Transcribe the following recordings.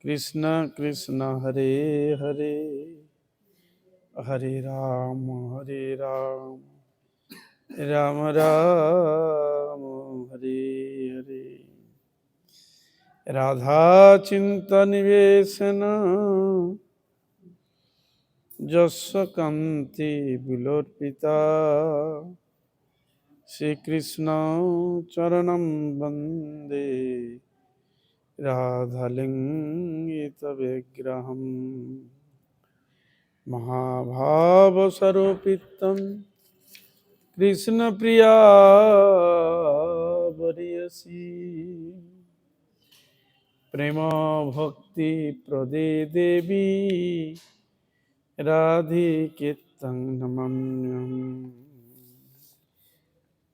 কৃষ্ণ কৃষ্ণ হরে হরে হরে রাম রাম রাম হরে হরে। রাধা চিন্তা নিবেশন যস্য কান্তি বিলোপিতা শ্রীকৃষ্ণ চরণম বন্দে রাধালিঙ্গিত বিগ্রহম মহাভাবস্বরূপিতম কৃষ্ণ প্রিয়া বরিয়সি প্রেম ভক্তি প্রদে দেবী রাধিকেতং নমাম্যহম।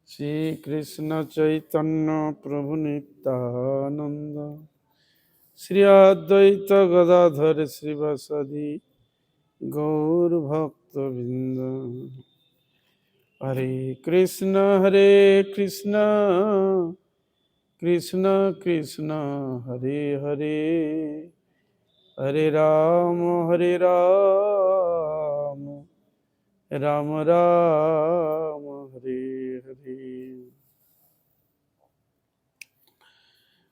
শ্রীকৃষ্ণ চৈতন্য প্রভু নিত্যানন্দ শ্রী অদ্বৈত গদাধর শ্রীবাসাদি গৌর ভক্তবৃন্দ। হরে কৃষ্ণ কৃষ্ণ কৃষ্ণ হরে হরে হরে রাম রাম রাম হরে হরে।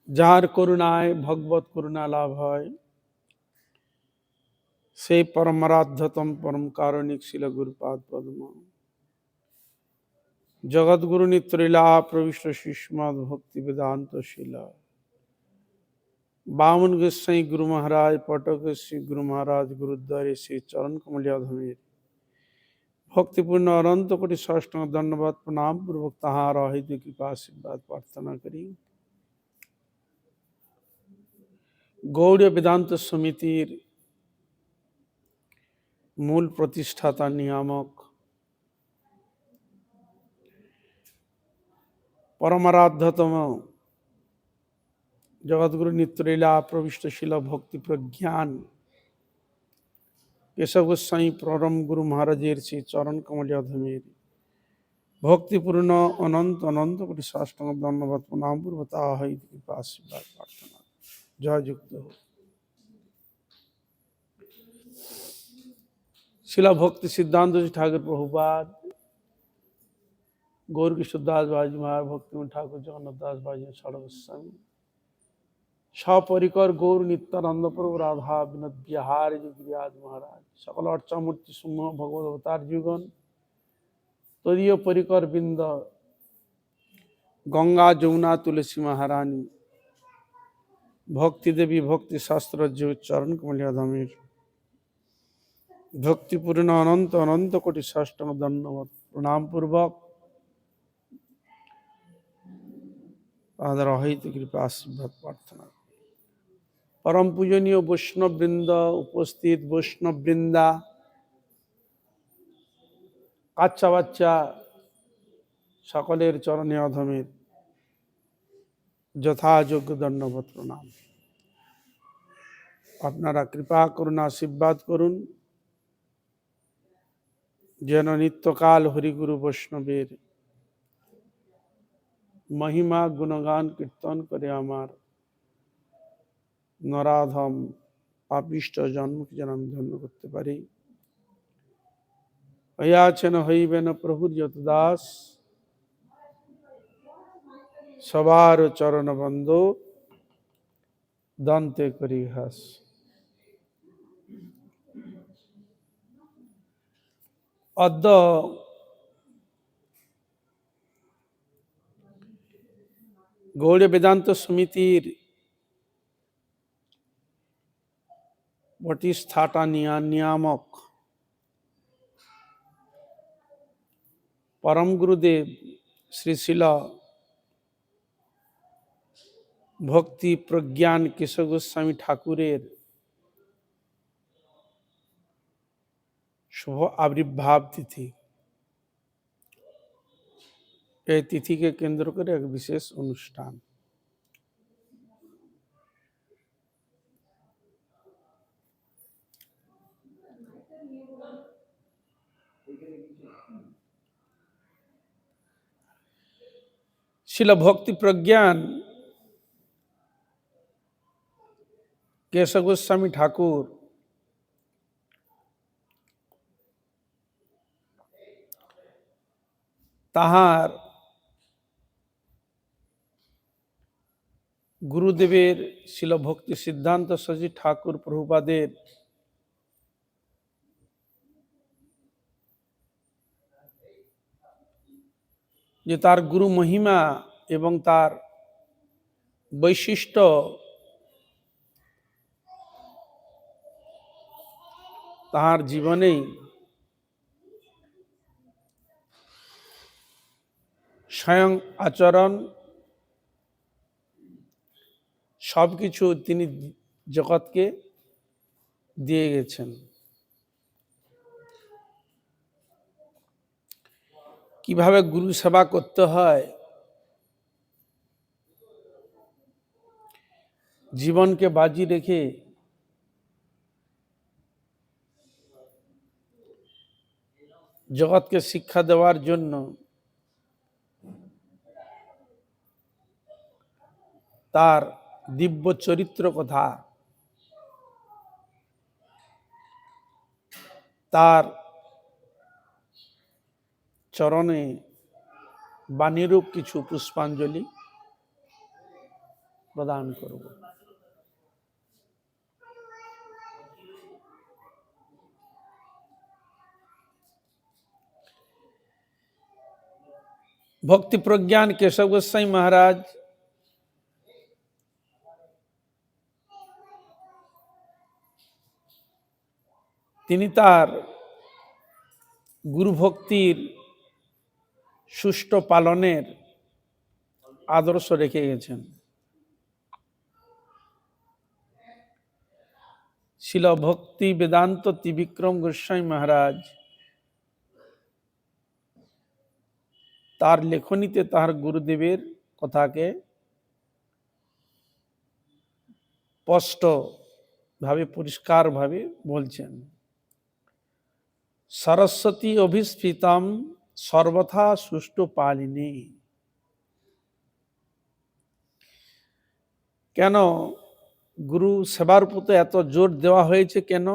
যার করুণায় ভগবত করুণা লাভ হয় সেই পরমারাধ্যতম পরম কারণিক শিল গুরুপাদ পদ্ম জগৎগুরু নিত্যলীলা প্রবিষ্ট শিষ্মদ ভক্তি বেদান্ত শিলা বামন গোসাই গুরু মহারাজ পটক শ্রী গুরু মহারাজ গুরুদ্বারে শ্রী চরণ কমলিয়াধমের ভক্তিপূর্ণ অনন্ত কোটি ষষ্টাঙ্গ ধন্যবাদ প্রণাম পূর্বক তাহার অহিত কৃপা আশীর্বাদ প্রার্থনা করি। গৌড়ীয় বেদান্ত সমিতির মূল প্রতিষ্ঠাতা নিয়ামক পরমারাধ্যতম জগৎগুরু নিত্যলীলা প্রবিষ্ট শিল ভক্তি প্রজ্ঞান কেশব গোস্বাই পরম গুরু মহারাজের শ্রী চরণ কমলিয়াধমের ভক্তিপূর্ণ অনন্ত অনন্ত কোটি ষষ্টাঙ্গ ধন্যবাদ প্রণাম পূর্বক তাহার কৃপা আশীর্বাদ প্রার্থনা জয়যুক্ত হোক। শিলা ভক্তি সিদ্ধান্ত ঠাকুর প্রভুপাদ গৌর কিশোর দাস বাজি মহারাজ ভক্তিমোহন ঠাকুর জগন্নাথ দাস বাজি সর্বস্বামী সপরিকর গৌর নিত্যানন্দ প্রভু রাধা বিনোদ বিহার যোগীরাজ মহারাজ সকল অর্চামূর্তি সমূহ ভগবত অবতার যুগন তদীয় পরিকর বৃন্দ গঙ্গা যমুনা তুলসী মহারানী ভক্তি দেবী ভক্তি শাস্ত্র চরণ কমলিয়াধমের ভক্তিপূর্ণ অনন্ত অনন্ত কোটি ষষ্টাঙ্গ ধন্যবাদ প্রণাম পূর্বক তাদের অহিত কৃপা আশীর্বাদ প্রার্থনা। পরম পূজনীয় বৈষ্ণববৃন্দ, উপস্থিত বৈষ্ণববৃন্দা, বাচ্চা বাচ্চা সকলের চরণে অধমের যথাযোগ্য ধন্যবাদ প্রণাম। আপনারা কৃপা করুন, আশীর্বাদ করুন যেন নিত্যকাল হরিগুরু বৈষ্ণবের মহিমা গুণগান কীর্তন করে আমার নরাধম পাপিষ্ঠ জন্মকে যেন আমি ধন্য করতে পারি। হইয়াছেন হইবেন প্রভুর যত দাস সবার চরণ বন্ধ দন্তে করি হাস। অদ্য গৌড়ীয় বেদান্ত সমিতির প্রতিষ্ঠাতা নিয়ামক পরম গুরুদেব শ্রী শিল ভক্তি প্রজ্ঞান কেশব গোস্বামী ঠাকুরের শুভ আবির্ভাব তিথি। এই তিথিকে কেন্দ্র করে এক বিশেষ অনুষ্ঠান। শিল ভক্তি প্রজ্ঞান কেশব গোস্বামী ঠাকুর তাহার গুরুদেবের শিল ভক্তি সিদ্ধান্ত সরস্বতী ঠাকুর প্রভুপাদের যে তার গুরু মহিমা এবং তার বৈশিষ্ট্য তাহার জীবনেই স্বয়ং আচরণ সবকিছু তিনি জগৎকে দিয়ে গেছেন। কিভাবে গুরু সেবা করতে হয়, জীবনকে বাজি রেখে জগৎকে শিক্ষা দেওয়ার জন্য তার দিব্য চরিত্র কথা, তার চরণে বাণীরূপ কিছু পুষ্পাঞ্জলি প্রদান করব। ভক্তি প্রজ্ঞান কেশব গোস্বামী মহারাজ তিনি তার গুরু ভক্তির সুষ্ঠু পালনের আদর্শ রেখে গেছেন। শিল ভক্তি বেদান্ত ত্রিবিক্রম গোস্বামী মহারাজ তার লেখনীতে তাহার গুরুদেবের কথাকে স্পষ্ট ভাবে পরিষ্কার ভাবে বলছেন। সরস্বতী অভিস্ফিতম সর্বথা সুষ্ঠু পালিনী। কেন গুরু সেবার প্রতি এত জোর দেওয়া হয়েছে? কেন?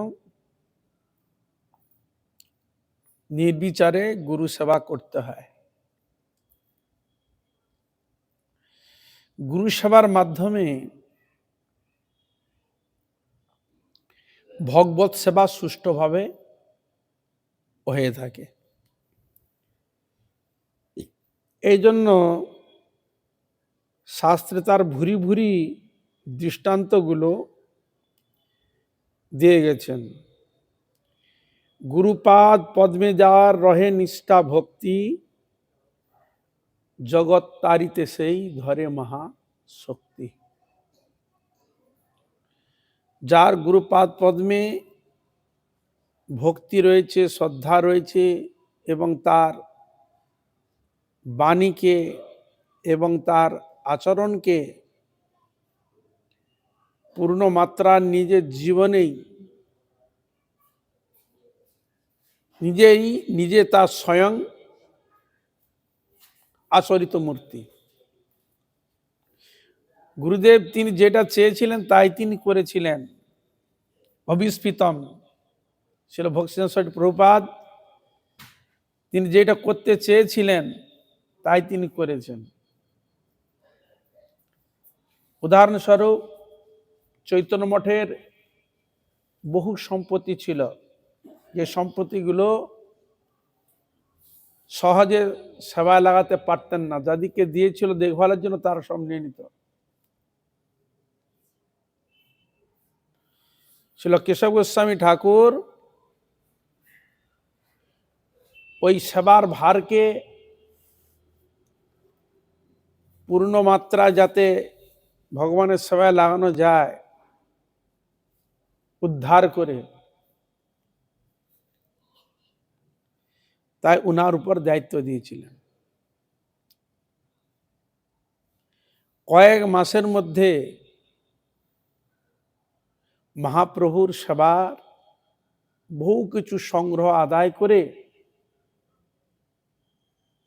নির্বিচারে গুরু সেবা করতে হয়। গুরু সেবার মাধ্যমে ভগবত সেবা সুষ্ঠুভাবে হয়ে থাকে। এই জন্য শাস্ত্রে তার ভুরি ভুরি দৃষ্টান্তগুলো দিয়ে গেছেন। গুরুপাদ পদ্মে যার রহে নিষ্ঠা ভক্তি, জগৎ তারিতে সেই ধরে মহা শক্তি। যার গুরুপাদ পদ্মে ভক্তি রয়েছে, শ্রদ্ধা রয়েছে এবং তার বাণীকে এবং তার আচরণকে পূর্ণ মাত্রা নিজের জীবনেই নিজে তার স্বয়ং আচরিত মূর্তি। গুরুদেব তিনি যেটা চেয়েছিলেন তাই তিনি করেছিলেন। অভিস্ফিতম ছিল ভক্তিনাথ প্রভুপাদ তিনি যেটা করতে চেয়েছিলেন তাই তিনি করেছেন। উদাহরণস্বরূপ চৈতন্য মঠের বহু সম্পত্তি ছিল, যে সম্পত্তিগুলো সহজে সেবায় লাগাতে পারতেন না। যাদেরকে দিয়েছিল দেখভালের জন্য তারা সব নিয়ে নিত। ছিল কেশব গোস্বামী ঠাকুর ওই সেবার ভারকে পূর্ণ মাত্রায় যাতে ভগবানের সেবায় লাগানো যায় উদ্ধার করে, তাই উনার উপর দায়িত্ব দিয়েছিলেন। কয়েক মাসের মধ্যে মহাপ্রভুর সেবার বহু কিছু সংগ্রহ আদায় করে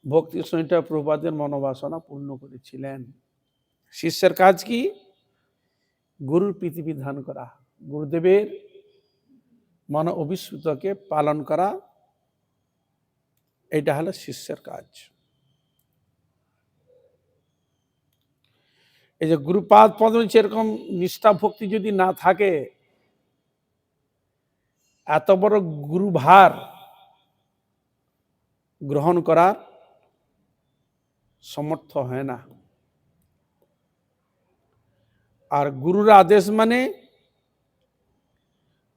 ভক্তি সহিতা প্রভুপাদের মনোবাসনা পূর্ণ করেছিলেন। শিষ্যের কাজ কি? গুরুর প্রীতিবিধান করা, গুরুদেবের মন অভিশ্রুতকে পালন করা, এটা হলো শিষ্যের কাজ। এই যে গুরুপাদ পদ্মে এরকম নিষ্ঠা ভক্তি যদি না থাকে, এত বড় গুরুভার গ্রহণ করার সমর্থ হয় না। আর গুরুর আদেশ মানে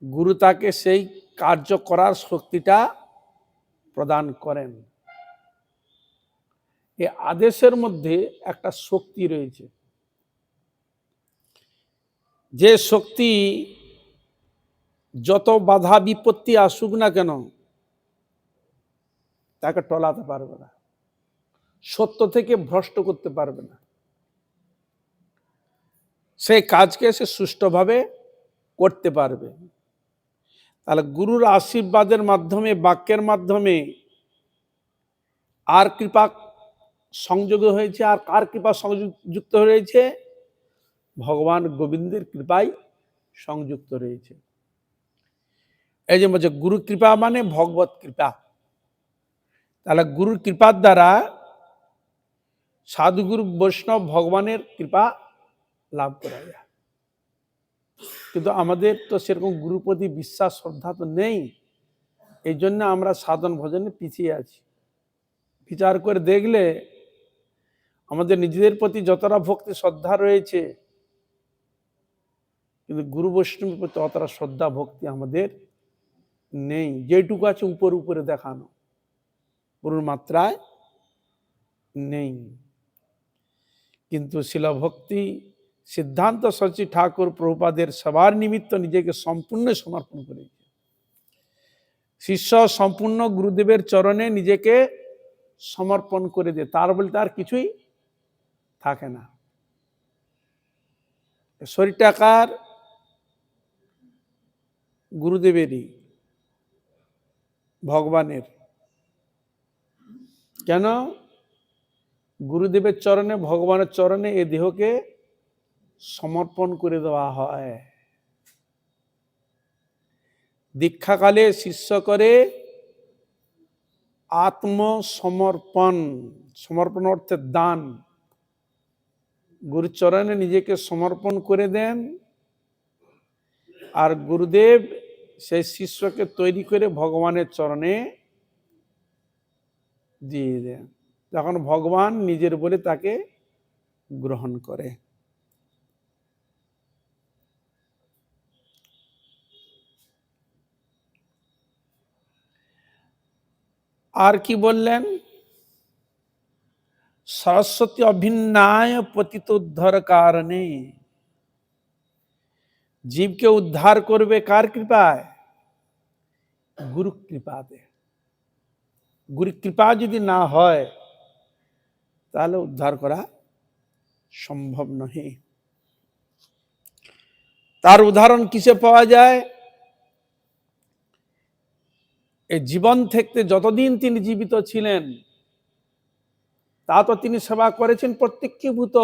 গুরু তাকে সেই কার্য করার শক্তিটা প্রদান করেন। এই আদেশের মধ্যে একটা শক্তি রয়েছে, যে শক্তি যত বাধা বিপত্তি আসুক না কেন তাকে টলাতে পারবে না, সত্য থেকে ভ্রষ্ট করতে পারবে না, সেই কাজকে সে সুষ্ঠুভাবে করতে পারবে। তাহলে গুরুর আশীর্বাদের মাধ্যমে, বাক্যের মাধ্যমে আর কৃপা সংযোগ হয়েছে, আর কার কৃপা সংযুক্ত রয়েছে? ভগবান গোবিন্দের কৃপায় সংযুক্ত রয়েছে। এই যে বলছে গুরু কৃপা মানে ভগবত কৃপা। তাহলে গুরুর কৃপার দ্বারা সাধুগুরু বৈষ্ণব ভগবানের কৃপা লাভ করা যায়। কিন্তু আমাদের তো সেরকম গুরুর প্রতি বিশ্বাস শ্রদ্ধা তো নেই, এই জন্য আমরা সাধন ভজনে পিছিয়ে আছি। বিচার করে দেখলে আমাদের নিজেদের প্রতি যতটা ভক্তি শ্রদ্ধা রয়েছে, কিন্তু গুরু বৈষ্ণবের প্রতি অতটা শ্রদ্ধা ভক্তি আমাদের নেই। যেটুকু আছে উপরে উপরে দেখানো, পুরো মাত্রায় নেই। কিন্তু শিলভক্তি সিদ্ধান্ত সচি ঠাকুর প্রভুপাদের সবার নিমিত্ত নিজেকে সম্পূর্ণ সমর্পণ করেছে। শিষ্য সম্পূর্ণ গুরুদেবের চরণে নিজেকে সমর্পণ করে দেয়, তার বলতে আর কিছুই থাকে না। শরীরটাকার গুরুদেবেরই, ভগবানের। কেন? গুরুদেবের চরণে, ভগবানের চরণে এ দেহকে সমর্পণ করে দেওয়া হয়। দীক্ষাকালে শিষ্য করে আত্মসমর্পণ। সমর্পণ অর্থে দান। গুরুচরণে নিজেকে সমর্পণ করে দেন, আর গুরুদেব সেই শিষ্যকে তৈরি করে ভগবানের চরণে দিয়ে দেন। তখন ভগবান নিজের বলে তাকে গ্রহণ করে। আর কি বললেন? সরস্বতী অভিন্নায় পতিত উদ্ধার কারণে। জীবকে উদ্ধার করবে কার কৃপায়? গুরু কৃপাতে। গুরু কৃপা যদি না হয় তাহলে উদ্ধার করা সম্ভব নহে। তার উদাহরণ কিসে পাওয়া যায়? এই জীবন থেকে যতদিন তিনি জীবিত ছিলেন তা তো তিনি সেবা করেছেন প্রত্যক্ষীভূত,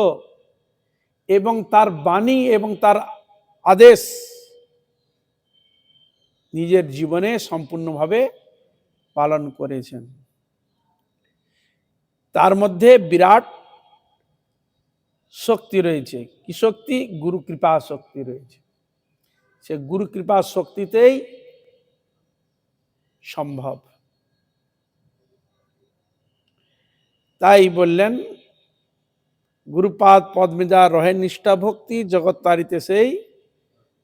এবং তার বাণী এবং তার আদেশ নিজের জীবনে সম্পূর্ণভাবে পালন করেছেন। তার মধ্যে বিরাট শক্তি রয়েছে। কি শক্তি? গুরু কৃপা শক্তি রয়েছে। সে গুরু কৃপা শক্তিতেই সম্ভব। তাই বললেন গুরুপাদ পদ্মে যা রহে নিষ্ঠা ভক্তি, জগৎ তারিতে সেই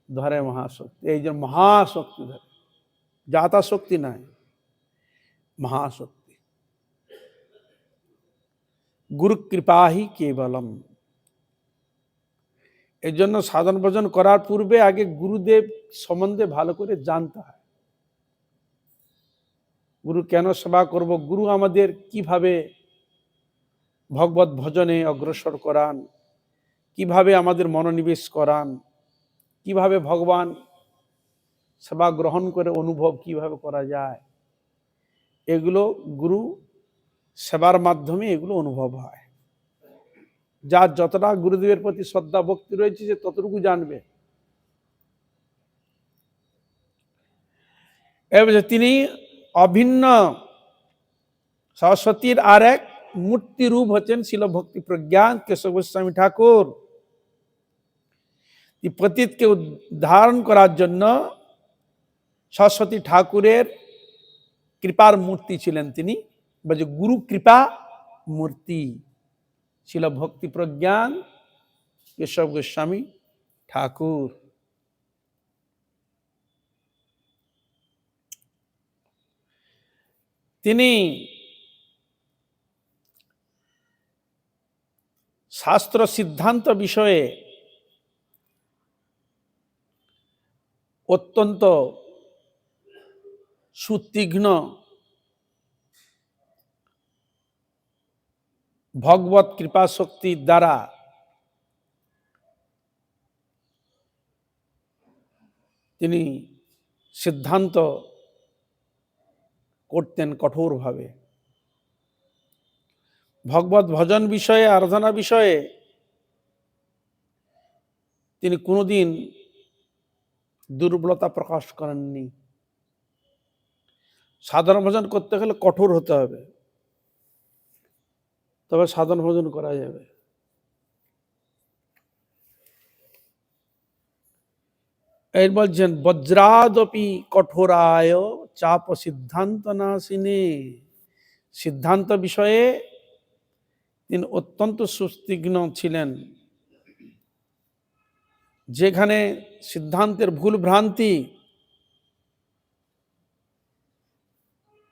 ধরে মহাশক্তি। এই যে মহাশক্তি ধরে, যাতা শক্তি নাই, মহাশক্তি। গুরু কৃপা হি কেবলম। এই জন্য সাধন ভজন করার পূর্বে আগে গুরুদেব সম্বন্ধে ভালো করে জানতে হয়। গুরু কেন সেবা করব, গুরু আমাদের কিভাবে ভগবত ভজনে অগ্রসর করান, কিভাবে আমাদের মনোনিবেশ করান, কিভাবে ভগবান সেবা গ্রহণ করে অনুভব কিভাবে করা যায়, এগুলো গুরু সেবার মাধ্যমে এগুলো অনুভব হয়। যার যতটা গুরুদেবের প্রতি শ্রদ্ধা ভক্তি রয়েছে সে ততটুকু জানবে। এবার তিনি অভিন্ন সরস্বতীর আর এক মূর্তি রূপ হচ্ছেন শিল ভক্তি প্রজ্ঞান কেশব গোস্বামী ঠাকুর। পতিতকে উদ্ধারণ করার জন্য সরস্বতী ঠাকুরের কৃপার মূর্তি ছিলেন তিনি, বলছে গুরু কৃপা মূর্তি শিল ভক্তি প্রজ্ঞান কেশব গোস্বামী ঠাকুর। তিনি শাস্ত্র সিদ্ধান্ত বিষয়ে অত্যন্ত সুতীক্ষ্ণ, ভগবত কৃপা শক্তির দ্বারা তিনি সিদ্ধান্ত করতেন কঠোরভাবে। ভগবত ভজন বিষয়ে, আরাধনা বিষয়ে তিনি কোনোদিন দুর্বলতা প্রকাশ করেননি। সাধারণ ভজন করতে গেলে কঠোর হতে হবে, তবে সাধন ভজন করা যাবে। এই বলছেন বজ্রাদপি কঠোরায় চাপ সিদ্ধান্ত নাশিনে। সিদ্ধান্ত বিষয়ে তিনি অত্যন্ত সুতীক্ষ্ণ ছিলেন। যেখানে সিদ্ধান্তের ভুল ভ্রান্তি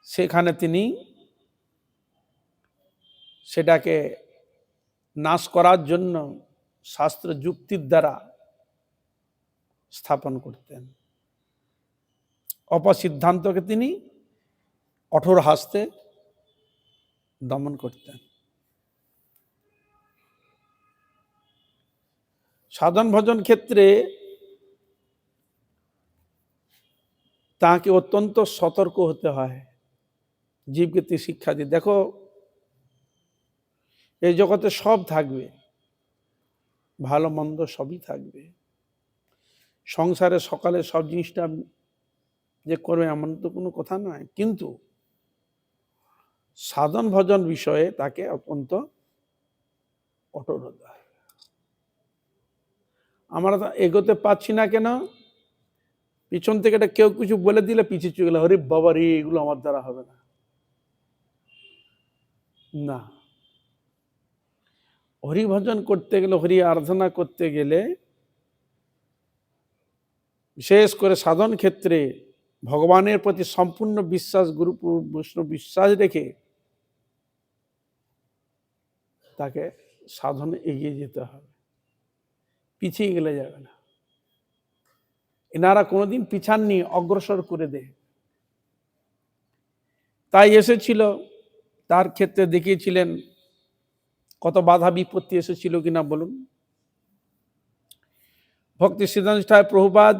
সেখানে তিনি সেটাকে নাশ করার জন্য শাস্ত্র যুক্তির দ্বারা স্থাপন করতেন। অপসিদ্ধান্তকে তিনি কঠোর হস্তে দমন করতেন। সাধন ভজন ক্ষেত্রে তাকে অত্যন্ত সতর্ক হতে হয়। জীবকে তিনি শিক্ষা দিয়ে, দেখো এই জগতে সব থাকবে, ভালো মন্দ সবই থাকবে, সংসারে সকালে সব জিনিসটা যে করবে এমন তো কোনো কথা নয়, কিন্তু সাধন ভজন বিষয়ে তাকে অত্যন্ত কঠোর হতে হয়। আমরা এগোতে পারছি না কেন? পিছন থেকে এটা কেউ কিছু বলে দিলে পিছিয়ে চলে গেলে, হরে বাবা রে, এগুলো আমার দ্বারা হবে না। না, হরি ভজন করতে গেলে, হরি আরাধনা করতে গেলে, বিশেষ করে সাধন ক্ষেত্রে ভগবানের প্রতি সম্পূর্ণ বিশ্বাস, গুরু বৈষ্ণব বিশ্বাস রেখে তাকে সাধনে এগিয়ে যেতে হবে, পিছিয়ে গেলে যাবে না। এনারা কোনোদিন পিছাননি, অগ্রসর করে দেয়। তাই এসেছিল, তার ক্ষেত্রে দেখিয়েছিলেন কত বাধা বিপত্তি এসেছিল কিনা বলুন। ভক্তি সিদ্ধান্ত ঠাকুর প্রভুপাদ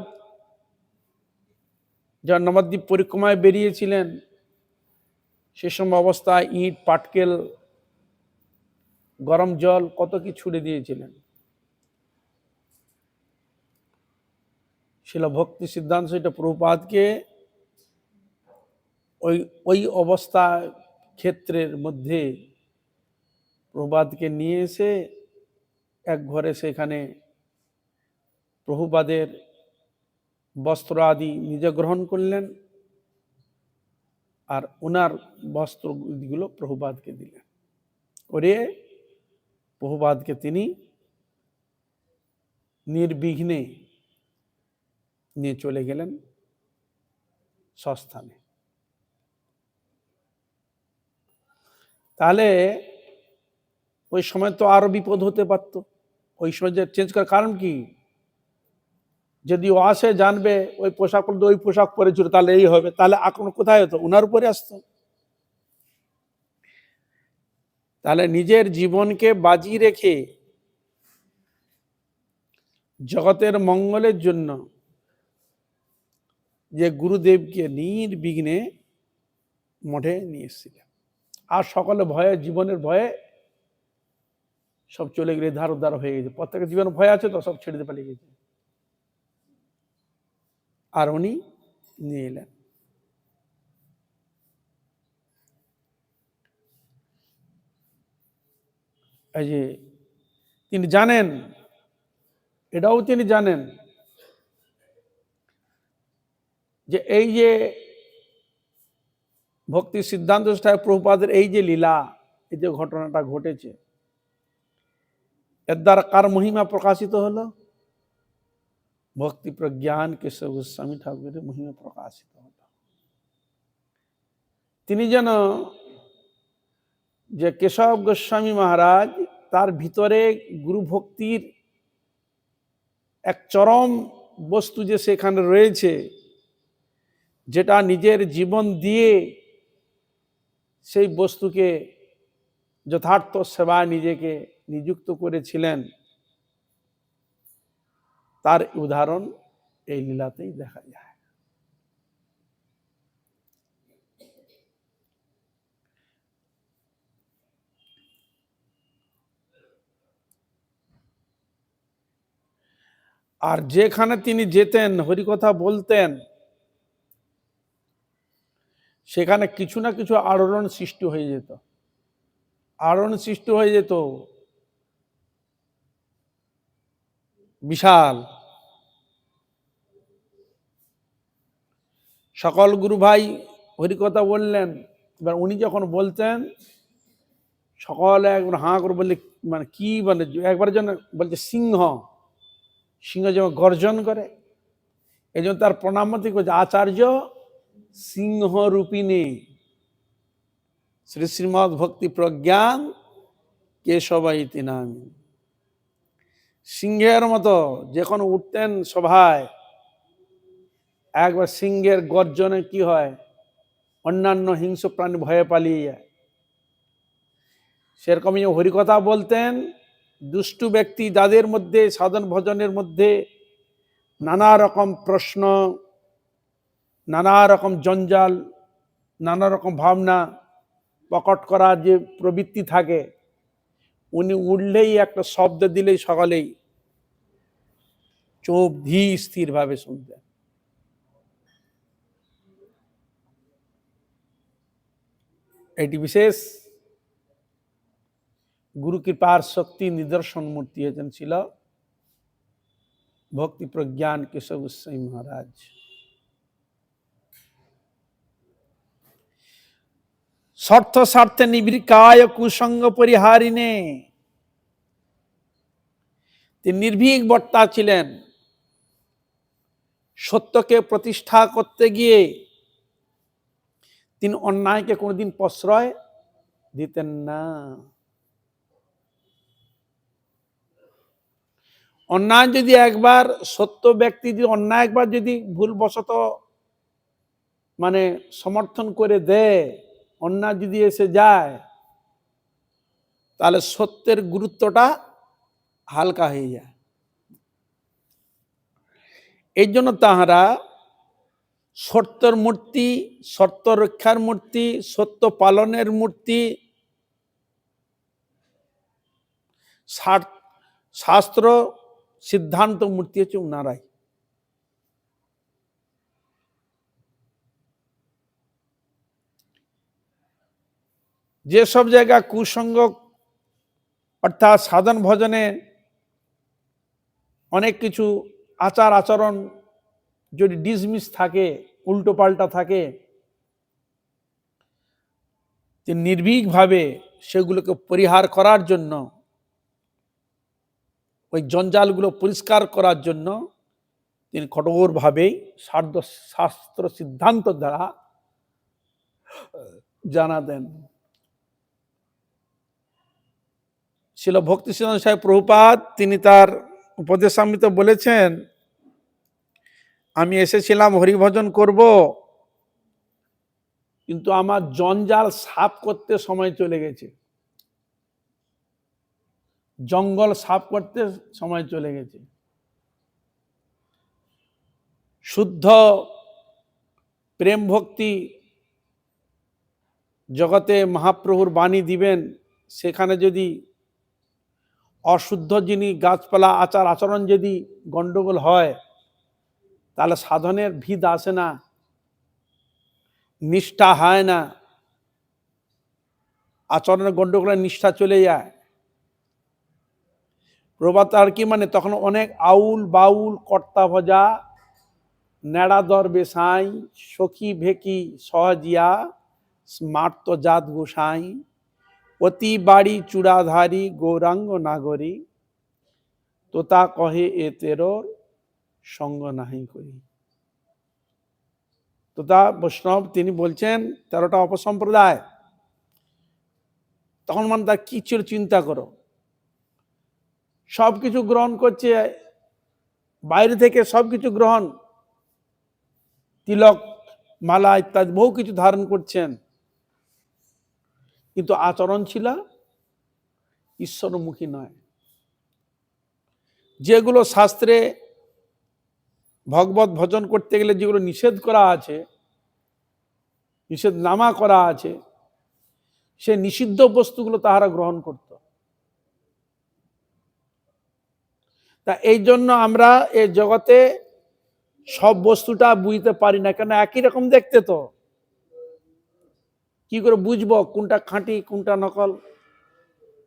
যখন নবদ্বীপ পরিক্রমায় বেরিয়েছিলেন, সে সময় অবস্থায় ইট, পাটকেল, গরম জল কত কি ছুড়ে দিয়েছিলেন। শিল ভক্তি সিদ্ধান্ত সেটা প্রভুপাদকে ওই অবস্থা ক্ষেত্রের মধ্যে প্রভুপাদকে নিয়ে এসে এক ঘরে সেখানে প্রভুপাদের বস্ত্র আদি নিজে গ্রহণ করলেন, আর ওনার বস্ত্রগুলো প্রভুপাদকে দিলেন। করে প্রভুপাদকে তিনি নির্বিঘ্নে নিয়ে চলে গেলেন স্বস্থানে। তাহলে ওই সময় তো আরো বিপদ হতে পারত। ওই সময় যে চেঞ্জ করার কারণ কি? যদি ও আসে জানবে ওই পোশাক পরে, ওই পোশাক পরেছিল, তাহলে এই হবে, তাহলে আক্রমণ কোথায় হতো? ওনার উপরে আসতো। তাহলে নিজের জীবনকে বাজি রেখে জগতের মঙ্গলের জন্য যে গুরুদেবকে নির্বিঘ্নে মঠে নিয়ে এসেছিলেন, আর সকলে ভয়ে, জীবনের ভয়ে সব চলে গেলে ধার উদ্ধার হয়ে গেছে, প্রত্যেকের জীবনে ভয় আছে তো, সব ছেড়ে দিয়ে পালিয়ে গেছে। আর উনি নিয়ে এলেন। এই যে তিনি জানেন, এটাও তিনি জানেন যে এই যে ভক্তি সিদ্ধান্ত প্রভুপাদের এই যে লীলা, এই যে ঘটনাটা ঘটেছে, এর দ্বারা কার মহিমা প্রকাশিত হলো? ভক্তি প্রজ্ঞান কেশব গোস্বামী ঠাকুরের মহিমা প্রকাশিত হলো। তিনি যেন, যে কেশব গোস্বামী মহারাজ, তার ভিতরে গুরু ভক্তির এক চরম বস্তু যে সেখানে রয়েছে, যেটা নিজের জীবন দিয়ে সেই বস্তুকে যথার্থ সেবায় নিজেকে নিযুক্ত করেছিলেন, তার উদাহরণ এই লীলাতেই দেখা যায়। আর যেখানে তিনি যেতেন, হরিকথা বলতেন, সেখানে কিছু না কিছু আলোড়ন সৃষ্টি হয়ে যেত, আলোড়ন সৃষ্টি হয়ে যেত বিশাল। সকল গুরু ভাই হরিকথা বললেন, এবার উনি যখন বলতেন, সকলে একবার হাঁ করে বললে, মানে কি, মানে একবার যেন বলছে সিংহ, সিংহ যেমন গর্জন করে, এই জন্য তার প্রণামতি করছে, আচার্য সিংহ রূপিণী শ্রী শ্রীমৎ ভক্তি প্রজ্ঞান কেশবাইতি নামি। সিংহের মতো যখন উঠতেন সভায়, একবার সিংহের গর্জনে কি হয়, অন্যান্য হিংস্র প্রাণী ভয়ে পালিয়ে যায়। সেরকম হরিকথা বলতেন, দুষ্টু ব্যক্তি যাদের মধ্যে সাধন ভজনের মধ্যে নানা রকম প্রশ্ন, নানা রকম জঞ্জাল, নানা রকম ভাবনা প্রকট করার যে প্রবৃত্তি থাকে, উনি উঠলেই একটা শব্দ দিলেই সকলেই চোখ ধীর স্থির ভাবে শুনতেন। এটি বিশেষ গুরু কৃপার শক্তি নিদর্শন মূর্তি হয়েছেন ছিল ভক্তি প্রজ্ঞান কেশব গোস্বামী মহারাজ। স্বার্থ স্বার্থে নিবৃকায় কুসঙ্গ পরিহারিণে, তিনি নির্ভীক বক্তা ছিলেন। সত্যকে প্রতিষ্ঠা করতে গিয়ে তিনি অন্যায়কে কোনোদিন প্রশ্রয় দিতেন না। অন্যায় যদি একবার, সত্য ব্যক্তি যদি অন্যায় একবার যদি ভুলবশত মানে সমর্থন করে দেয়, অন্যায় যদি এসে যায়, তাহলে সত্যের গুরুত্বটা হালকা হয়ে যায়। এই জন্য তাহারা সত্যের মূর্তি, সত্য রক্ষার মূর্তি, সত্য পালনের মূর্তি, শাস্ত্র সিদ্ধান্ত মূর্তি হচ্ছে উনারাই। যেসব জায়গা কুসঙ্গ অর্থাৎ সাধন ভজনে অনেক কিছু আচার আচরণ যদি ডিসমিস থাকে, উল্টো পাল্টা থাকে, তিনি নির্ভীকভাবে সেগুলোকে পরিহার করার জন্য, ওই জঞ্জালগুলো পরিষ্কার করার জন্য তিনি কঠোরভাবেই শাস্ত্র সিদ্ধান্ত দ্বারা জানা দেন। ছিল ভক্তি সিদ্ধান্ত সাহেব প্রভুপাদ, তিনি তার উপদেশামৃতে বলেছেন, আমি এসেছিলাম হরিভজন করব, কিন্তু আমার জঞ্জাল সাফ করতে সময় চলে গেছে, জঙ্গল সাফ করতে সময় চলে গেছে। শুদ্ধ প্রেম ভক্তি জগতে মহাপ্রভুর বাণী দিবেন, সেখানে যদি অশুদ্ধ জিনিস গাছপালা আচার আচরণ যদি গন্ডগোল হয় তাহলে সাধনের ভিত আসে না, নিষ্ঠা হয় না, আচরণের গন্ডগোলের নিষ্ঠা চলে যায়। প্রবাদ আর কি মানে তখন অনেক আউল বাউল কর্তা ভজা নেড়াদর বেসাই সখী ভেকি সহজিয়া স্মার্ত জাত গোসাই অতি বাড়ি চূড়াধারী গৌরাঙ্গ নাগরী তোতা কহে এ তেরোর সঙ্গ নাহি করি। তোতা বৈষ্ণব তিনি বলছেন 13টা অপসম্প্রদায়। তখন মানে তার কি ছিল চিন্তা করো, সবকিছু গ্রহণ করছে, বাইরে থেকে সবকিছু গ্রহণ, তিলক মালা ইত্যাদি বহু কিছু ধারণ করছেন, কিন্তু আচরণ ছিল ঈশ্বরমুখী নয়। যেগুলো শাস্ত্রে ভগবত ভজন করতে গেলে যেগুলো নিষেধ করা আছে, নিষেধ নামা করা আছে, সে নিষিদ্ধ বস্তুগুলো তাহারা গ্রহণ করত। তা এই জন্য আমরা এই জগতে সব বস্তুটা বুঝতে পারি না, কেন একই রকম দেখতে, তো কি করে বুঝবো কোনটা খাঁটি কোনটা নকল?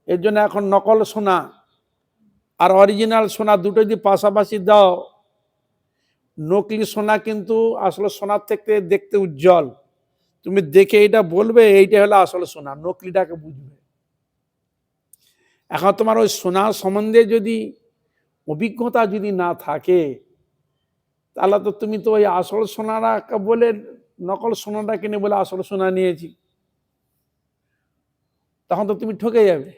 এর জন্য এখন নকল সোনা আর অরিজিনাল সোনা দুটো যদি পাশাপাশি দাও, নকলি সোনা কিন্তু আসলে সোনার থেকে দেখতে উজ্জ্বল, তুমি দেখে এটা বলবে এইটা হলো আসলে সোনা, নকলিটাকে বুঝবে। এখন তোমার ওই সোনা সম্বন্ধে যদি অভিজ্ঞতা যদি না থাকে, তাহলে তো তুমি তো ওই আসল সোনাটা বলে নকল সোনাটা কিনে বলে আসল সোনা নিয়েছি, তখন তো তুমি ঠকে যাবে।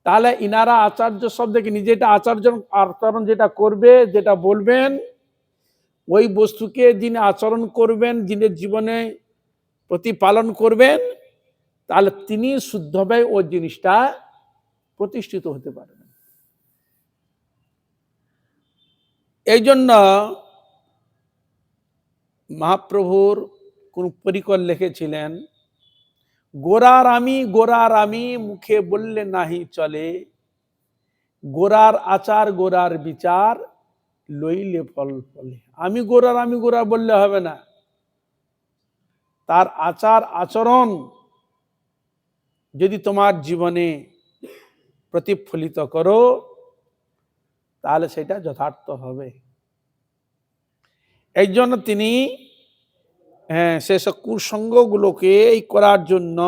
তাহলে ইনারা আচার্য শব্দকে নিজেটা আচরণ যেটা করবে, যেটা বলবেন, ওই বস্তুকে যিনি আচরণ করবেন, যিনি জীবনে প্রতিপালন করবেন, তাহলে তিনি শুদ্ধভাবে ওই জিনিসটা প্রতিষ্ঠিত হতে পারবেন। এই জন্য মহাপ্রভুর কোন পরিকর লিখেছিলেন, গোরার আমি মুখে বললে নাহি চলে, গোরার আচার গোরার বিচার লইলে ফল ফলে। আমি গোরার বললে হবে না, তার আচার আচরণ যদি তোমার জীবনে প্রতিফলিত করো, তাহলে সেটা যথার্থ হবে। এই জন্য তিনি সেসব কুসঙ্গগুলোকে এই করার জন্য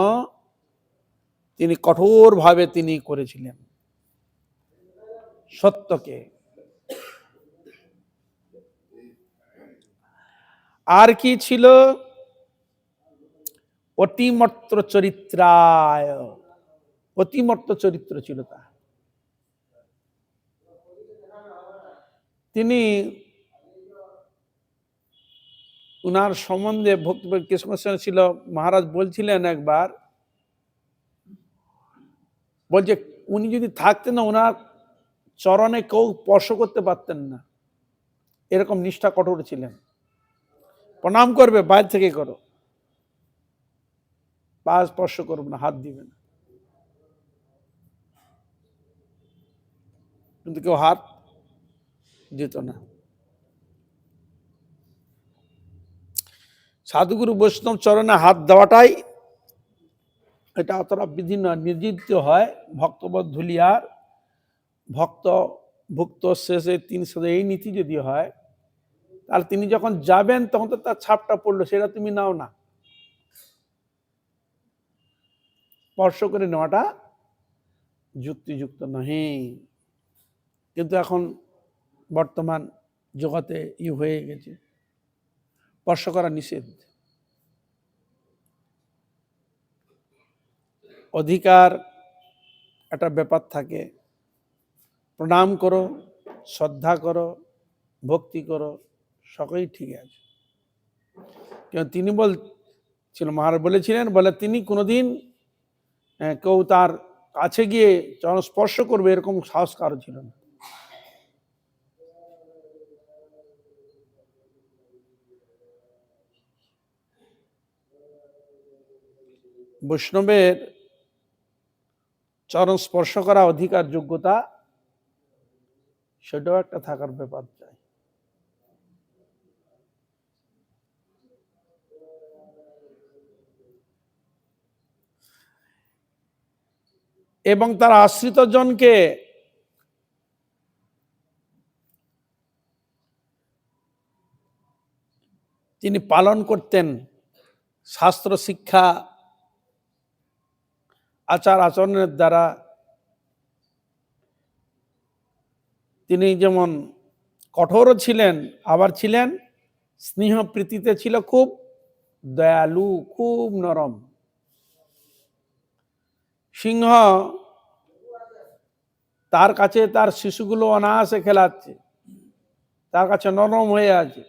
তিনি কঠোরভাবে তিনি করেছিলেন সত্যকে। আর কি ছিল? অতিমত্র চরিত্রায়, অতিমত্ত চরিত্র ছিল তা। তিনি উনার সম্বন্ধে ভক্তি কৃষ্ণ ছিল মহারাজ বলছিলেন একবার, বলছে উনি যদি থাকতেন না, ওনার চরণে কেউ স্পর্শ করতে পারতেন না, এরকম নিষ্ঠা কঠোর ছিলেন। প্রণাম করবে বাইরে থেকে করো, পা স্পর্শ করবে না, হাত দিবে না, কিন্তু কেউ হাত দিত না। সাধুগুরু বৈষ্ণব চরণে হাত দেওয়াটাই এটা অতটা বিধি নয়, নির্জিত হয়। ভক্তবৎ ধুলিয়ার ভক্ত শেষে 300 এই নীতি যদি হয়, তাহলে তিনি যখন যাবেন তখন তো তার ছাপটা পড়লো, সেটা তুমি নাও না, স্পর্শ করে নেওয়াটা যুক্তিযুক্ত নহে। কিন্তু এখন বর্তমান জগতে হয়ে গেছে, স্পর্শ করা নিষেধ। অধিকার একটা ব্যাপার থাকে, প্রণাম করো, শ্রদ্ধা করো, ভক্তি করো, সকলেই ঠিক আছে। কেন তিনি বলছিল, মহারাজ বলেছিলেন, বলে তিনি কোনোদিন কেউ তার কাছে গিয়ে চরণ স্পর্শ করবে এরকম সাহস কারো ছিল না। বৈষ্ণবের চরণ স্পর্শ করা অধিকার যোগ্যতা, সেটাও একটা থাকার ব্যাপার চাই। এবং তার আশ্রিত জনকে তিনি পালন করতেন শাস্ত্র শিক্ষা আচার আচরণের দ্বারা। তিনি যেমন কঠোরও ছিলেন, আবার ছিলেন স্নেহ প্রীতিতে, ছিল খুব দয়ালু, খুব নরম। সিংহ তার কাছে তার শিশুগুলো অনায়াসে খেলাচ্ছে, তার কাছে নরম হয়ে আছে।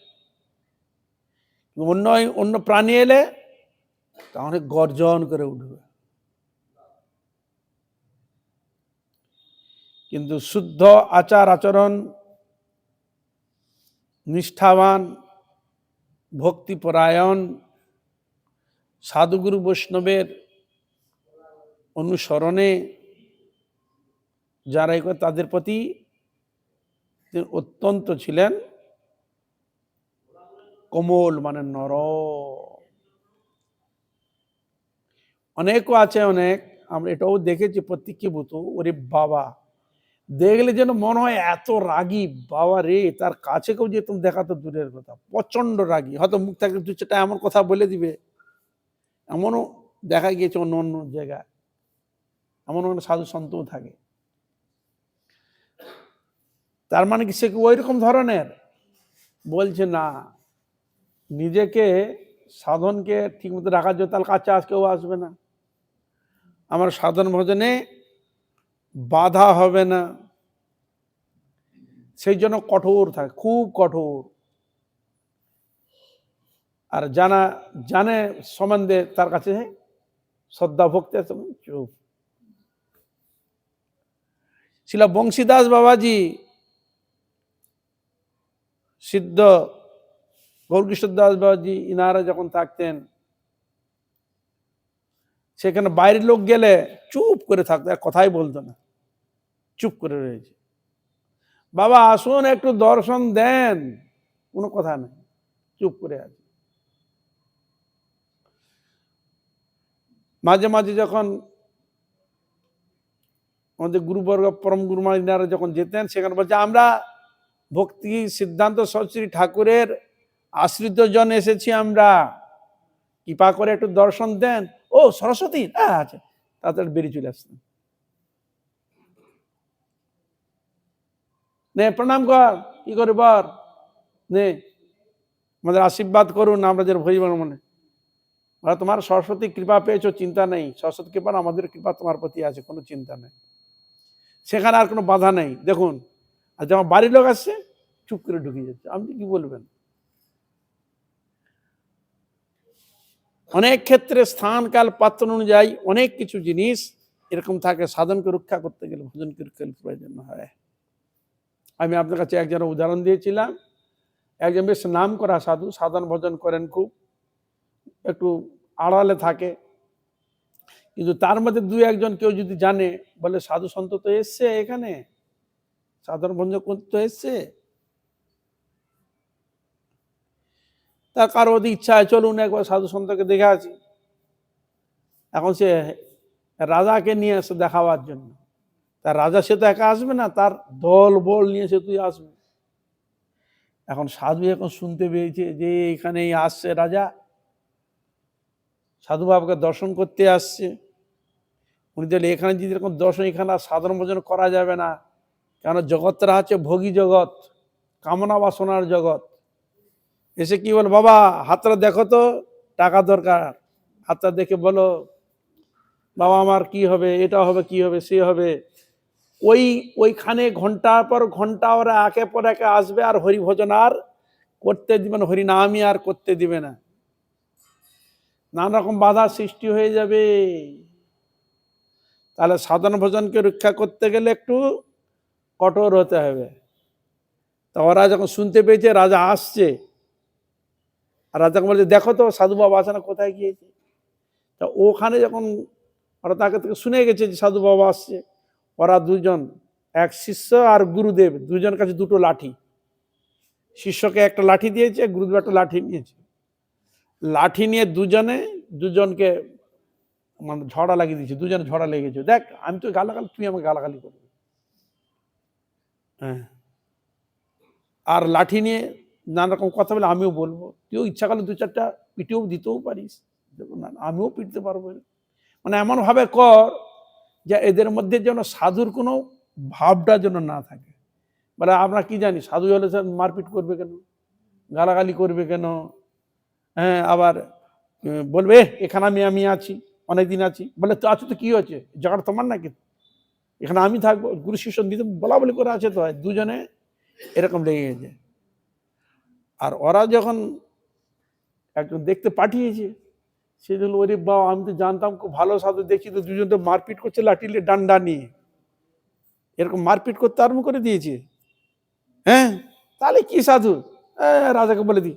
অন্য প্রাণী এলে তাহলে গর্জন করে উঠবে। কিন্তু শুদ্ধ আচার আচরণ, নিষ্ঠাবান, ভক্তিপরায়ণ সাধুগুরু বৈষ্ণবের অনুসরণে যারা তাদের প্রতি অত্যন্ত ছিলেন কোমল, মানে নরম। অনেকও আছে, অনেক আমরা এটাও দেখেছি প্রত্যক্ষীভূত। ওরে বাবা, দেখলে যেন মনে হয় এত রাগী, বাবা রে, তার কাছে কেউ যে তুমি দেখা তো দূরের কথা, প্রচন্ড রাগী। হয়তো মুখ থেকে দু চারটা এমন কথা বলে দিবে। এমনও দেখা গিয়েছে অন্য অন্য জায়গায়, এমন অন্য সাধু সন্তও থাকে। তার মানে কি সে ওই রকম ধরনের? বলছে না, নিজেকে সাধনকে ঠিক মতো রাখার জন্য তার কাছে আজ কেউ আসবে না, আমার সাধন ভজনে বাধা হবে না, সেই জন্য কঠোর থাকে, খুব কঠোর। আর জানে সম্বন্ধে তার কাছে শ্রদ্ধা ভক্তি আছে, চুপ। ছিল বংশীদাস বাবাজি, সিদ্ধ গৌরকিশোর দাস বাবাজি, ইনারা যখন থাকতেন, সেখানে বাইরের লোক গেলে চুপ করে থাকতো, এক কথাই বলতো না, চুপ করে রয়েছে। বাবা আসুন একটু দর্শন দেন, কোনো কথা নেই, চুপ করে আছে। মাঝে মাঝে যখন আমাদের গুরুবর্গ পরম গুরুমারা যখন যেতেন, সেখানে বলছে আমরা ভক্তি সিদ্ধান্ত সরস্বতী ঠাকুরের আশ্রিত জন এসেছি, আমরা কৃপা করে একটু দর্শন দেন। ও সরস্বতী, আচ্ছা, তাড়াতাড়ি বেরিয়ে চলে আসতেন। নে প্রণাম কর, কি করে বল, নে আমাদের আশীর্বাদ করুন, আমরা যে ভরিবার মনে। তোমার সরস্বতী কৃপা পেয়েছো, চিন্তা নেই, সরস্বতী কৃপা আমাদের কৃপা তোমার প্রতি আছে, কোনো চিন্তা নেই, সেখানে আর কোনো বাধা নেই। দেখুন, আর যখন বাড়ির লোক আসছে চুপ করে ঢুকে যাচ্ছে, আপনি কি বলবেন? অনেক ক্ষেত্রে স্থান কাল পাত্র অনুযায়ী অনেক কিছু জিনিস এরকম থাকে, সাধনকে রক্ষা করতে গেলে, ভজনকে রক্ষা করতে প্রয়োজন হয়। আমি আপনার কাছে একজনের উদাহরণ দিয়েছিলাম, একজন বেশ নাম করা সাধু, সাধন ভজন করেন খুব, একটু আড়ালে থাকে, কিন্তু তার মধ্যে দু একজন কেউ যদি জানে, বলে সাধু সন্ত তো এসছে এখানে, সাধন ভজন করতে এসছে, তার কারো যদি ইচ্ছা হয় চলুন একবার সাধু সন্তকে দেখে আসি। এখন সে রাজাকে নিয়ে আসে দেখাবার জন্য, তার রাজা সে তো একা আসবে না, তার দল বল নিয়ে সে তুই আসবে। এখন সাধু এখন শুনতে পেয়েছে যে এখানেই আসছে রাজা, সাধু বাবাকে দর্শন করতে আসছে। উনি বলে এখানে যদি এরকম দর্শন, এখানে আর সাধারণ ভোজন করা যাবে না, কেন জগৎটা হচ্ছে ভোগী জগৎ, কামনা বাসনার জগৎ। এসে কি বল, বাবা হাতটা দেখো তো, টাকা দরকার, হাতটা দেখে বলো বাবা আমার কি হবে, এটা হবে, কি হবে, সে হবে। ওইখানে ঘন্টার পর ঘন্টা ওরা একে পর একে আসবে, আর হরিভোজন আর করতে দিবে না, হরিনামই আর করতে দিবে না, নানা রকম বাধা সৃষ্টি হয়ে যাবে। তাহলে সাধন ভোজনকে রক্ষা করতে গেলে একটু কঠোর হতে হবে। তা ওরা যখন শুনতে পেয়েছে রাজা আসছে, আর রাজাকে বলছে দেখো তো সাধু বাবা আছে না, কোথায় গিয়েছে। তা ওখানে যখন ওরা তাকে থেকে শুনে গেছে যে সাধু বাবা আসছে। ওরা দুজন, এক শিষ্য আর গুরুদেব, দুজন কাছে দুটো লাঠি। শিষ্যকে একটা লাঠি দিয়েছে, গুরুদেব একটা লাঠি নিয়েছে। লাঠি নিয়ে দুজনকে মানে ঝড়া লাগিয়ে দিয়েছে, দুজনে ঝড়া লেগেছে। দেখ আমি তো গালাগালি, তুই আমাকে গালাগালি করবি। হ্যাঁ, আর লাঠি নিয়ে নানা রকম কথা বলে আমিও বলবো, তুইও ইচ্ছা করলে দু চারটা পিটেও দিতেও পারিস, না আমিও পিটতে পারবো। মানে এমন ভাবে কর যে এদের মধ্যে যেন সাধুর কোনো ভাবটা যেন না থাকে। মানে আমরা কি জানি সাধু হলে স্যার মারপিট করবে কেন, গালাগালি করবে কেন? হ্যাঁ, আবার বলবে এখানে আমি আছি, অনেকদিন আছি। বলে তো আছো তো কি হয়েছে, জায়গাটা তোমার নাকি, এখানে আমি থাকবো। গুরু শিষ্য দিতে বলা বলি করে আছে, তো দুজনে এরকম লেগে গেছে। আর ওরা যখন একজন দেখতে পাঠিয়েছে, সে জন্য ওরে বাবা, আমি তো জানতাম খুব ভালো সাধু, দেখছি তো দুজন তো মারপিট করছে লাঠি নিয়ে, ডান্ডা নিয়ে এরকম মারপিট করতে আরম্ভ করে দিয়েছে। হ্যাঁ, তাহলে কি সাধু? রাজাকে বলে দি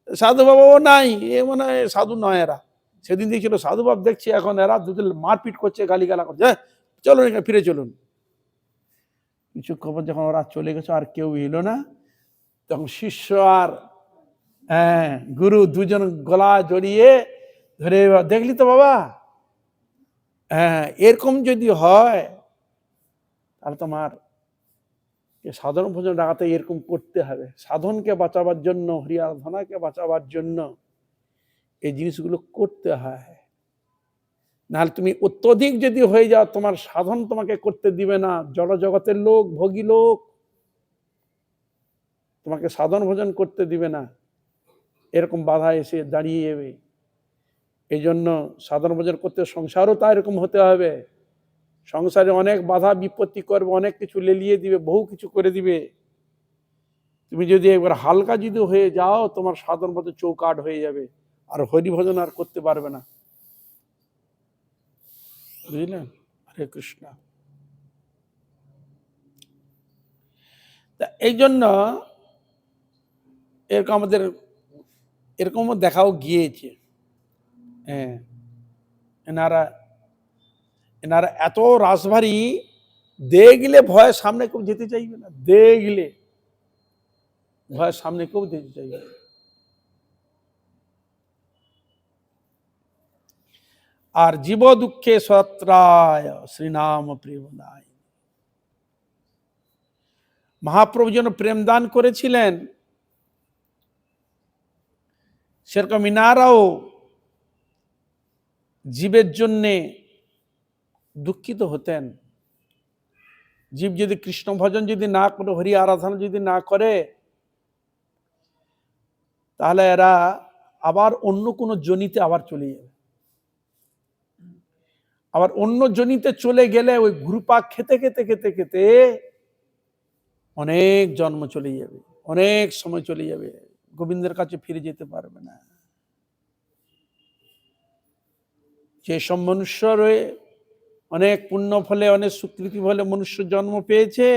সাধু বাবা ও নাই, এ মনে হয় সাধু নয় এরা। সেদিন দেখছিল সাধু বাবা, দেখছি এখন এরা দুজন মারপিট করছে, গালিগালা করছে। চলুন এখানে ফিরে চলুন। কিছু খবর যখন ওরা চলে গেছে, আর কেউ এলো না, তখন শিষ্য আর গুরু দুজন গলা জড়িয়ে ধরে, দেখলি তো বাবা, এরকম যদি হয় তাহলে তোমার সাধারণ ভোজন ডাকাতে এরকম করতে হবে। সাধনকে বাঁচাবার জন্য, হরি আরাধনাকে বাঁচাবার জন্য এই জিনিসগুলো করতে হয়। নাহলে তুমি অত্যধিক যদি হয়ে যাও, তোমার সাধন তোমাকে করতে দিবে না। জড় জগতের লোক, ভোগী লোক তোমাকে সাধন ভোজন করতে দিবে না, এরকম বাধা এসে দাঁড়িয়ে যাবে। এই জন্য সাধন ভোজন করতে সংসারও তা এরকম হতে হবে। সংসারে অনেক বাধা বিপত্তি করবে, অনেক কিছু লেলিয়ে দিবে, বহু কিছু করে দিবে। তুমি যদি একবার হালকা যদি হয়ে যাও, তোমার সাধন ভোজন চৌকাট হয়ে যাবে, আর হরি ভজন আর করতে পারবে না। বুঝলেন? হরে কৃষ্ণ। এই জন্য এরকম আমাদের এরকমও দেখাও গিয়েছে। হ্যাঁ, এনারা এত রাসভারী, দেখলে ভয়ের সামনে কেউ যেতে চাইবে না, দেখলে ভয়ের সামনে কেউ যেতে চাইবে না। আর জীব দুঃখে সত্রায় শ্রীনাম প্রেমদায়। মহাপ্রভু যেন প্রেম দান করেছিলেন, সেরকম ইনারাও জীবের জন্যে দুঃখিত হতেন। জীব যদি কৃষ্ণ ভজন যদি না করে, হরি আরাধনা যদি না করে, তাহলে এরা আবার অন্য কোনো জনিতে আবার চলে যাবে। আবার অন্য জনিতে চলে গেলে ওই ঘুরপাক খেতে খেতে খেতে খেতে অনেক জন্ম চলে যাবে, অনেক সময় চলে যাবে, গোবিন্দের কাছে ফিরে যেতে পারবে না। যেসব মনুষ্য রয়ে অনেক পুণ্য ফলে, অনেক স্বীকৃতি ফলে মনুষ্য জন্ম পেয়েছে,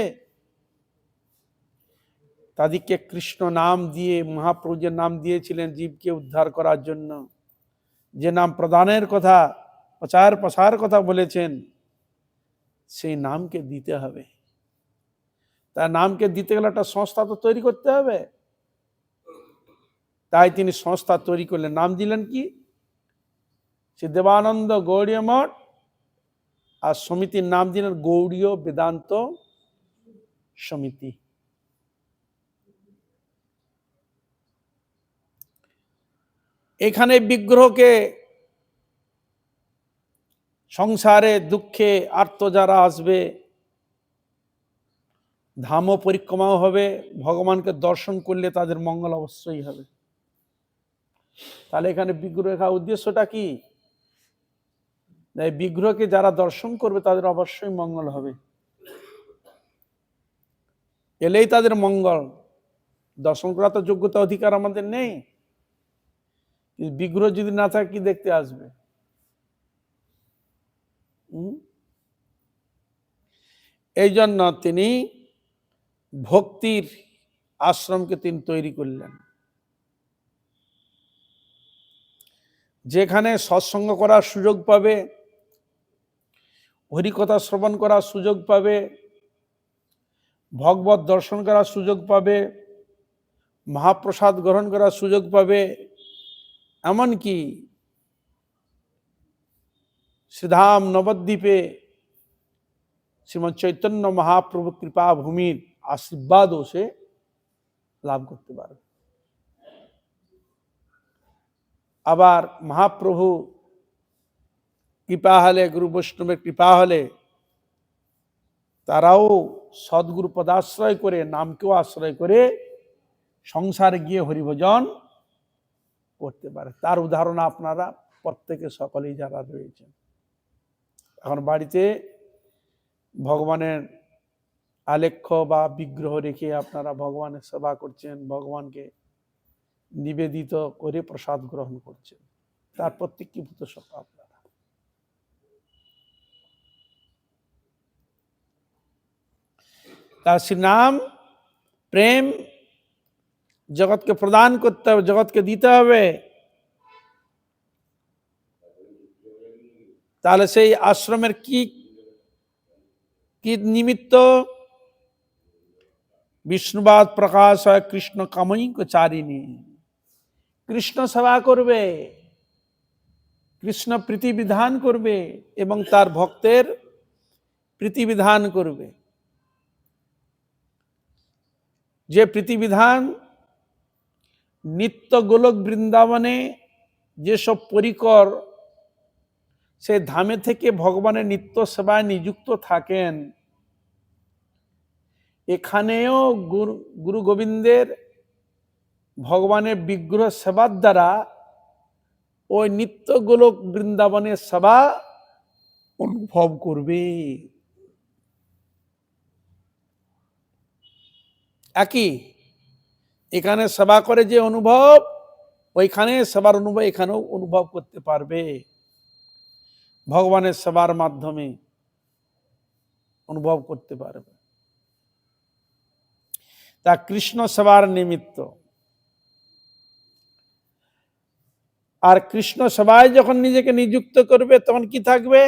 তাদেরকে কৃষ্ণ নাম দিয়ে, মহাপ্রভু যে নাম দিয়েছিলেন জীবকে উদ্ধার করার জন্য, যে নাম প্রদানের কথা, প্রসার কথা বলেছেন, সেই নামকে দিতে হবে। তার নামকে দিতে গেলে একটা সংস্থা তো তৈরি করতে হবে। তাই তিনি সংস্থা তৈরি করলেন, নাম দিলেন কি? শ্রী দেবানন্দ গৌড়ীয় মঠ, আর সমিতির নাম দিলেন গৌড়ীয় বেদান্ত সমিতি। এখানে বিগ্রহকে, সংসারে দুঃখে আর্ত যারা আসবে, ধাম পরিক্রমাও হবে, ভগবানকে দর্শন করলে তাদের মঙ্গল অবশ্যই হবে। তাহলে এখানে বিগ্রহ রাখার উদ্দেশ্যটা কি? বিগ্রহকে যারা দর্শন করবে তাদের অবশ্যই মঙ্গল হবে, এলেই তাদের মঙ্গল। দর্শন করা তো যোগ্যতা অধিকার আমাদের নেই, বিগ্রহ যদি না থাকে কি দেখতে আসবে? এই জন্য তিনি ভক্তির আশ্রমকে তিনি তৈরি করলেন, যেখানে সৎসঙ্গ করার সুযোগ পাবে, হরিকথা শ্রবণ করার সুযোগ পাবে, ভগবত দর্শন করার সুযোগ পাবে, মহাপ্রসাদ গ্রহণ করার সুযোগ পাবে। এমনকি শ্রীধাম নবদ্বীপে শ্রীমৎ চৈতন্য মহাপ্রভু কৃপা ভূমির আশীর্বাদও সে লাভ করতে পারবে। আবার মহাপ্রভু কৃপা হলে, গুরু বৈষ্ণবের কৃপা হলে তারাও সদ্গুরু পদাশ্রয় করে, নামকেও আশ্রয় করে সংসারে গিয়ে হরিভজন করতে পারে। তার উদাহরণ আপনারা প্রত্যেকে সকলেই যারা রয়েছেন। এখন বাড়িতে ভগবানের আলেখ্য বা বিগ্রহ রেখে আপনারা ভগবানের সেবা করছেন, ভগবানকে নিবেদিত করে প্রসাদ গ্রহণ করছেন, তার প্রত্যেকীভূত সব আপনারা। তার শ্রীনাম প্রেম জগৎকে প্রদান করতে হবে, জগৎকে দিতে হবে। তাহলে সেই আশ্রমের কি কি নিমিত্ত? বিষ্ণুবাদ প্রকাশ হয় কৃষ্ণ কামৈক চারিণী। কৃষ্ণ সেবা করবে, কৃষ্ণ প্রীতিবিধান করবে এবং তার ভক্তের প্রীতিবিধান করবে। যে প্রীতিবিধান নিত্য গোলক বৃন্দাবনে যেসব পরিকর সে ধামে থেকে ভগবানের নিত্য সেবায় নিযুক্ত থাকেন, এখানেও গুরু গোবিন্দের ভগবানের বিগ্রহ সেবার দ্বারা ওই নিত্য গোলক বৃন্দাবনের সেবা অনুভব করবে। একই এখানে সেবা করে যে অনুভব, ওইখানে সেবার অনুভব এখানেও অনুভব করতে পারবে, ভগবানের সেবার মাধ্যমে অনুভব করতে পারবে। তা কৃষ্ণ সেবার নিমিত্ত। আর কৃষ্ণ সেবায় যখন নিজেকে নিযুক্ত করবে তখন কি থাকবে?